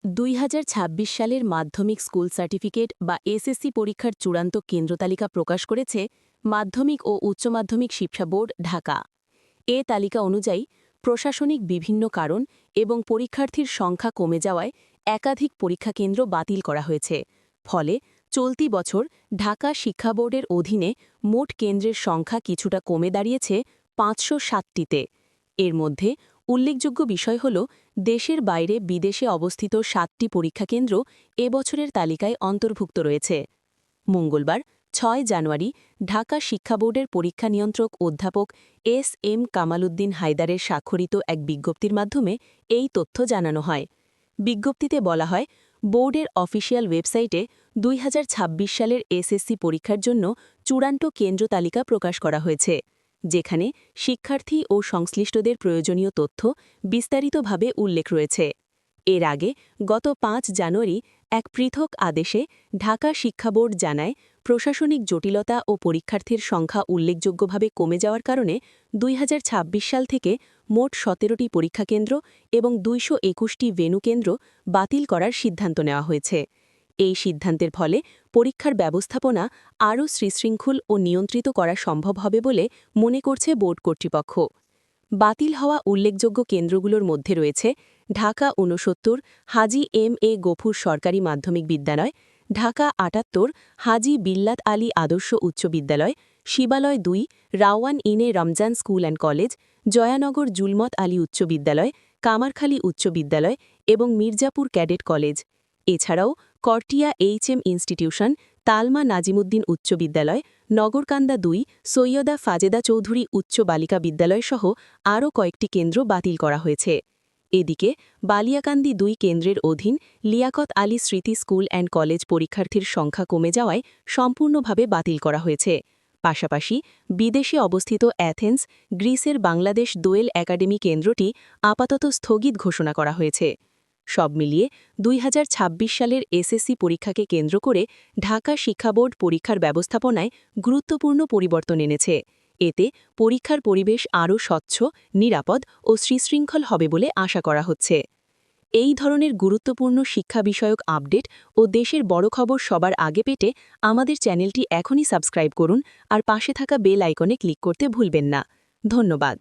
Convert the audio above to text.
2026 সালের মাধ্যমিক school certificate বা এসএসসি পরীক্ষার চূড়ান্ত কেন্দ্রতালিকা প্রকাশ করেছে মাধ্যমিক ও উচ্চ মাধ্যমিক শিক্ষা বোর্ড, ঢাকা। এ তালিকা অনুযায়ী প্রশাসনিক বিভিন্ন কারণ এবং পরীক্ষার্থীর সংখ্যা কমে যাওয়ায় একাধিক পরীক্ষা কেন্দ্র বাতিল করা হয়েছে। ফলে চলতি বছর ঢাকা শিক্ষা বোর্ডের অধীনে মোট কেন্দ্রের সংখ্যা কিছুটা কমে দাঁড়িয়েছে 560টিতে। এর মধ্যে উল্লেখযোগ্য বিষয় হল, দেশের বাইরে বিদেশে অবস্থিত 7টি পরীক্ষা কেন্দ্র এবছরের তালিকায় অন্তর্ভুক্ত রয়েছে। মঙ্গলবার 6 জানুয়ারি ঢাকা শিক্ষা বোর্ডের পরীক্ষা নিয়ন্ত্রক অধ্যাপক এস কামাল উদ্দিন হায়দারের স্বাক্ষরিত এক বিজ্ঞপ্তির মাধ্যমে এই তথ্য জানানো হয়। বিজ্ঞপ্তিতে বলা হয়, বোর্ডের অফিসিয়াল ওয়েবসাইটে 2026 সালের এসএসসি পরীক্ষার জন্য চূড়ান্ত কেন্দ্র তালিকা প্রকাশ করা হয়েছে, যেখানে শিক্ষার্থী ও সংশ্লিষ্টদের প্রয়োজনীয় তথ্য বিস্তারিতভাবে উল্লেখ রয়েছে। এর আগে গত 5 জানুয়ারি এক পৃথক আদেশে ঢাকা শিক্ষা বোর্ড জানায়, প্রশাসনিক জটিলতা ও পরীক্ষার্থীর সংখ্যা উল্লেখযোগ্যভাবে কমে যাওয়ার কারণে 2026 সাল থেকে মোট 17টি পরীক্ষা কেন্দ্র এবং 221টি ভেন্যু কেন্দ্র বাতিল করার সিদ্ধান্ত নেওয়া হয়েছে। এই সিদ্ধান্তের ফলে পরীক্ষার ব্যবস্থাপনা আরও সুশৃঙ্খল ও নিয়ন্ত্রিত করা সম্ভব হবে বলে মনে করছে বোর্ড কর্তৃপক্ষ। বাতিল হওয়া উল্লেখযোগ্য কেন্দ্রগুলোর মধ্যে রয়েছে ঢাকা 69 হাজী গফুর সরকারি মাধ্যমিক বিদ্যালয়, ঢাকা 78 হাজী বিল্লাত আলী আদর্শ উচ্চ বিদ্যালয়, Shibalaya 2 Rawan Ramzan school and college, Jayanagar Julmat Ali উচ্চ বিদ্যালয়, কামারখালী উচ্চ বিদ্যালয় এবং মির্জাপুর ক্যাডেট কলেজ। এছাড়াও করটিয়া ইনস্টিটিউশন, তালমা নাজিমুদ্দিন উচ্চ বিদ্যালয়, নগরকান্দা 2 সৈয়দা ফাজেদা চৌধুরী উচ্চ বালিকা বিদ্যালয় সহ আরও কয়েকটি কেন্দ্র বাতিল করা হয়েছে। এদিকে বালিয়াকান্দি 2 কেন্দ্রের অধীন লিয়াকত আলী স্মৃতি স্কুল অ্যান্ড কলেজ পরীক্ষার্থীর সংখ্যা কমে যাওয়ায় সম্পূর্ণভাবে বাতিল করা হয়েছে। পাশাপাশি বিদেশে অবস্থিত অ্যাথেন্স, গ্রিসের বাংলাদেশ দোয়েল একাডেমি কেন্দ্রটি আপাতত স্থগিত ঘোষণা করা হয়েছে। সব মিলিয়ে 2026 সালের এসএসসি পরীক্ষাকে কেন্দ্র করে ঢাকা শিক্ষা বোর্ড পরীক্ষার ব্যবস্থাপনায় গুরুত্বপূর্ণ পরিবর্তন এনেছে। এতে পরীক্ষার পরিবেশ আরও স্বচ্ছ, নিরাপদ ও সুশৃঙ্খল হবে বলে আশা করা হচ্ছে। এই ধরনের গুরুত্বপূর্ণ শিক্ষা বিষয়ক আপডেট ও দেশের বড় খবর সবার আগে পেতে আমাদের চ্যানেলটি এখনই সাবস্ক্রাইব করুন আর পাশে থাকা বেল আইকনে ক্লিক করতে ভুলবেন না। ধন্যবাদ।